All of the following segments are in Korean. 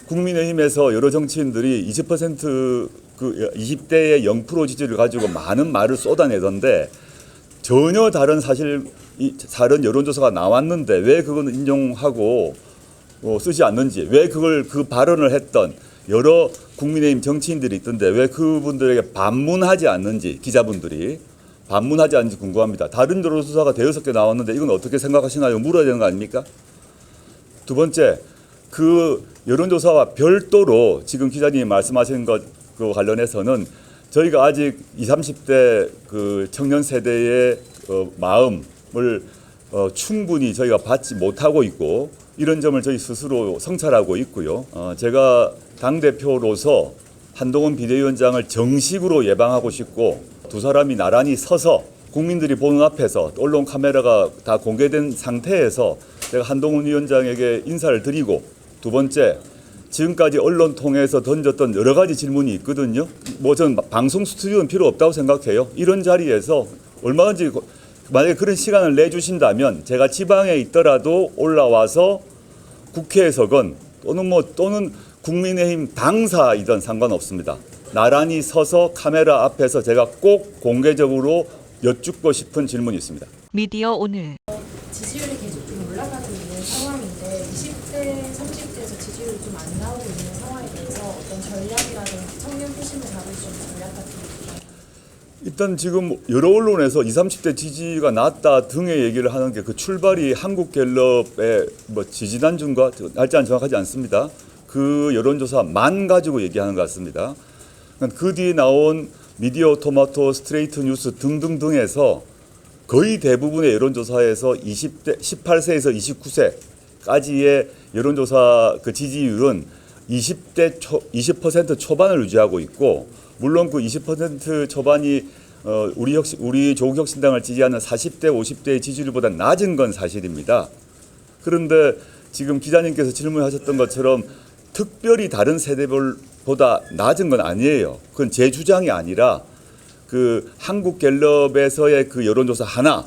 국민의힘에서 여러 정치인들이 20% 20대의 0% 지지를 가지고 많은 말을 쏟아내던데 전혀 다른 다른 여론조사가 나왔는데 왜 그건 인용하고 쓰지 않는지, 왜 그 발언을 했던 여러 국민의힘 정치인들이 있던데 왜 그분들에게 반문하지 않는지, 기자분들이 반문하지 않는지 궁금합니다. 다른 여론조사가 대여섯 개 나왔는데 이건 어떻게 생각하시나요? 물어야 되는 거 아닙니까? 두 번째, 그 여론조사와 별도로 지금 기자님이 말씀하신 것 관련해서는 저희가 아직 20, 30대 그 청년 세대의 마음을 충분히 저희가 받지 못하고 있고, 이런 점을 저희 스스로 성찰하고 있고요. 제가 당대표로서 한동훈 비대위원장을 정식으로 예방하고 싶고, 두 사람이 나란히 서서 국민들이 보는 앞에서 언론 카메라가 다 공개된 상태에서 제가 한동훈 위원장에게 인사를 드리고, 두 번째, 지금까지 언론 통해서 던졌던 여러 가지 질문이 있거든요. 저는 방송 스튜디오는 필요 없다고 생각해요. 이런 자리에서 얼마든지 만약에 그런 시간을 내주신다면 제가 지방에 있더라도 올라와서 국회에서건 또는 국민의힘 당사이든 상관없습니다. 나란히 서서 카메라 앞에서 제가 꼭 공개적으로 여쭙고 싶은 질문이 있습니다. 미디어 오늘 지지율이 계속 좀 올라가고 있는 상황인데 20대, 30대에서 지지율이 좀 안 나오고 있는 상황에 대해서 어떤 전략이라든지 청년 표심을 잡을 수 있는 전략 같은 게 있나요? 일단 지금 여러 언론에서 20, 30대 지지가 낮다 등의 얘기를 하는 게 그 출발이 한국갤럽의 지지 단중과 날짜는 정확하지 않습니다. 그 여론조사만 가지고 얘기하는 것 같습니다. 그 뒤에 나온 미디어 토마토, 스트레이트 뉴스 등등등에서 거의 대부분의 여론조사에서 18세에서 29세까지의 여론조사 그 지지율은 20% 초반을 유지하고 있고, 물론 그 20% 초반이 우리 조국혁신당을 지지하는 40대, 50대의 지지율보다 낮은 건 사실입니다. 그런데 지금 기자님께서 질문하셨던 것처럼 특별히 다른 세대별보다 낮은 건 아니에요. 그건 제 주장이 아니라 그 한국갤럽에서의 그 여론조사 하나,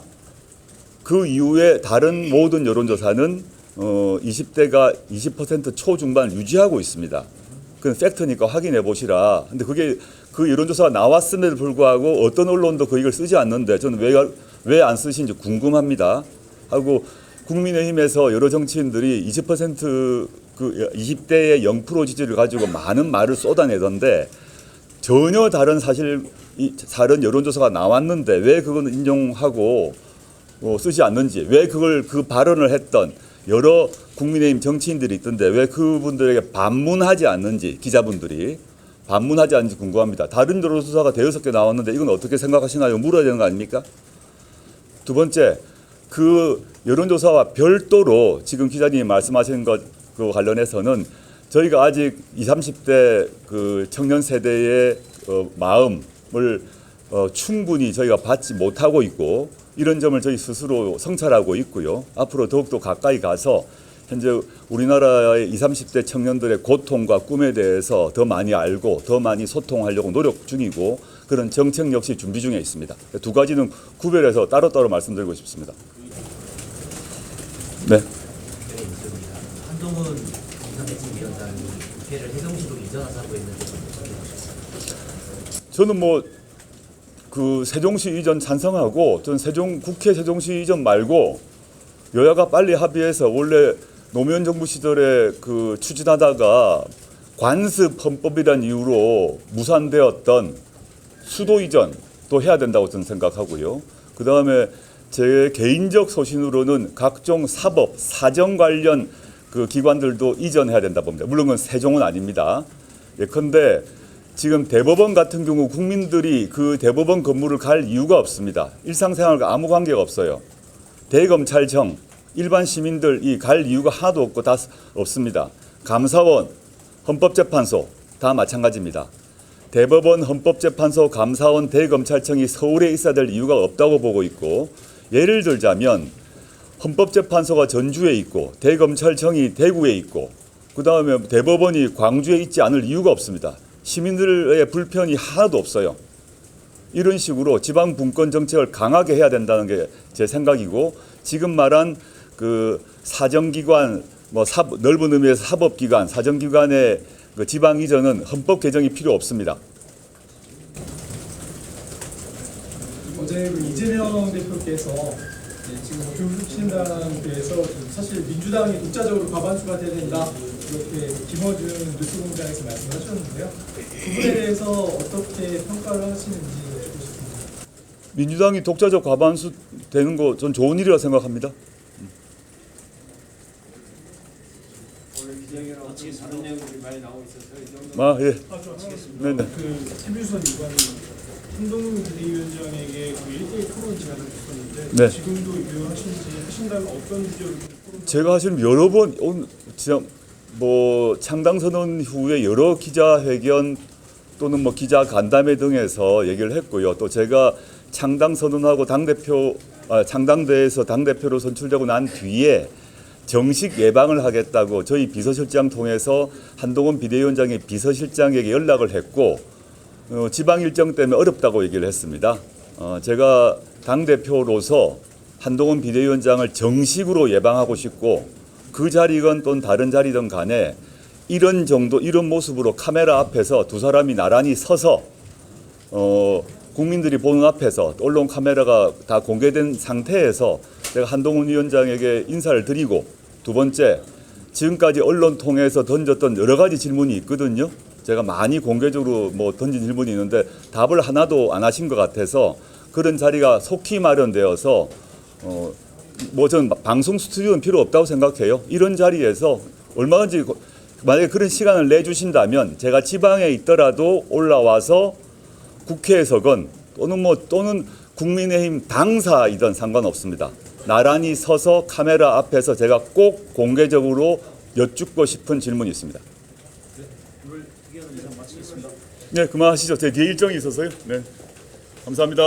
그 이후에 다른 모든 여론조사는 20대가 20% 초중반을 유지하고 있습니다. 그건 팩트니까 확인해 보시라. 근데 그게 그 여론조사가 나왔음에도 불구하고 어떤 언론도 그 이걸 쓰지 않는데 저는 왜 안 쓰시는지 궁금합니다. 하고 국민의힘에서 여러 정치인들이 20% 그 20대의 0% 지지를 가지고 많은 말을 쏟아내던데 전혀 다른 다른 여론조사가 나왔는데 왜 그건 인용하고 쓰지 않는지, 왜 그 발언을 했던 여러 국민의힘 정치인들이 있던데 왜 그분들에게 반문하지 않는지, 기자분들이 반문하지 않는지 궁금합니다. 다른 여론조사가 대여섯 개 나왔는데 이건 어떻게 생각하시나요? 물어야 되는 거 아닙니까? 두 번째, 그 여론조사와 별도로 지금 기자님이 말씀하신 것 관련해서는 저희가 아직 20, 30대 그 청년 세대의 마음을 충분히 저희가 받지 못하고 있고, 이런 점을 저희 스스로 성찰하고 있고요. 앞으로 더욱더 가까이 가서 현재 우리나라의 20, 30대 청년들의 고통과 꿈에 대해서 더 많이 알고 더 많이 소통하려고 노력 중이고, 그런 정책 역시 준비 중에 있습니다. 두 가지는 구별해서 따로따로 말씀드리고 싶습니다. 네. 한동훈 비상대책위원장이 국회를 세종시로 이전하자고 했는데 저는 그 세종시 이전 찬성하고, 저는 국회 세종시 이전 말고 여야가 빨리 합의해서 원래 노무현 정부 시절에 그 추진하다가 관습 헌법이란 이유로 무산되었던 수도 이전도 해야 된다고 저는 생각하고요. 그 다음에 제 개인적 소신으로는 각종 사법, 사정 관련 그 기관들도 이전해야 된다 봅니다. 물론 그건 세종은 아닙니다. 예컨대 지금 대법원 같은 경우 국민들이 그 대법원 건물을 갈 이유가 없습니다. 일상생활과 아무 관계가 없어요. 대검찰청, 일반 시민들이 갈 이유가 하나도 없고 다 없습니다. 감사원, 헌법재판소 다 마찬가지입니다. 대법원, 헌법재판소, 감사원, 대검찰청이 서울에 있어야 될 이유가 없다고 보고 있고, 예를 들자면 헌법재판소가 전주에 있고 대검찰청이 대구에 있고 그다음에 대법원이 광주에 있지 않을 이유가 없습니다. 시민들의 불편이 하나도 없어요. 이런 식으로 지방 분권 정책을 강하게 해야 된다는 게 제 생각이고, 지금 말한 그 사정기관 뭐 넓은 의미에서 사법기관, 사정기관의 그 지방 이전은 헌법 개정이 필요 없습니다. 어제 그 이재명 대표께서 지금 조국신당에서 사실 민주당이 독자적으로 과반수가 돼야 된다 이렇게 김어준 뉴스공장에서 말씀하셨는데요. 그 부분에 대해서 어떻게 평가를 하시는지 여쭙고 싶습니다. 민주당이 독자적 과반수 되는 거 전 좋은 일이라 생각합니다. 오늘 기자회견하고 다른 내용들이 많이 나오고 있어서 이 정도. 예. 네네. 그 최규선 의관이 한동훈 비대위원장에게 그 1대1 토론 제안을 줬었는데 네. 지금도 유효하신지 하신다면 어떤 주제로 토론? 제가 사실 여러 번 진짜 뭐 창당 선언 후에 여러 기자회견 또는 뭐 기자 간담회 등에서 얘기를 했고요. 또 제가 창당 선언하고 창당대에서 당대표로 선출되고 난 뒤에 정식 예방을 하겠다고 저희 비서실장 통해서 한동훈 비대위원장의 비서실장에게 연락을 했고 지방 일정 때문에 어렵다고 얘기를 했습니다. 제가 당대표로서 한동훈 비대위원장을 정식으로 예방하고 싶고 그 자리건 또는 다른 자리든 간에 이런 모습으로 카메라 앞에서 두 사람이 나란히 서서 국민들이 보는 앞에서 언론 카메라가 다 공개된 상태에서 제가 한동훈 위원장에게 인사를 드리고 두 번째 지금까지 언론 통해서 던졌던 여러 가지 질문이 있거든요. 제가 많이 공개적으로 뭐 던진 질문이 있는데 답을 하나도 안 하신 것 같아서 그런 자리가 속히 마련되어서 뭐 저는 방송 스튜디오는 필요 없다고 생각해요. 이런 자리에서 얼마든지 만약에 그런 시간을 내주신다면 제가 지방에 있더라도 올라와서 국회에서건 또는 국민의힘 당사이든 상관없습니다. 나란히 서서 카메라 앞에서 제가 꼭 공개적으로 여쭙고 싶은 질문이 있습니다. 네, 그만하시죠. 제 뒤에 일정이 있어서요. 네, 감사합니다.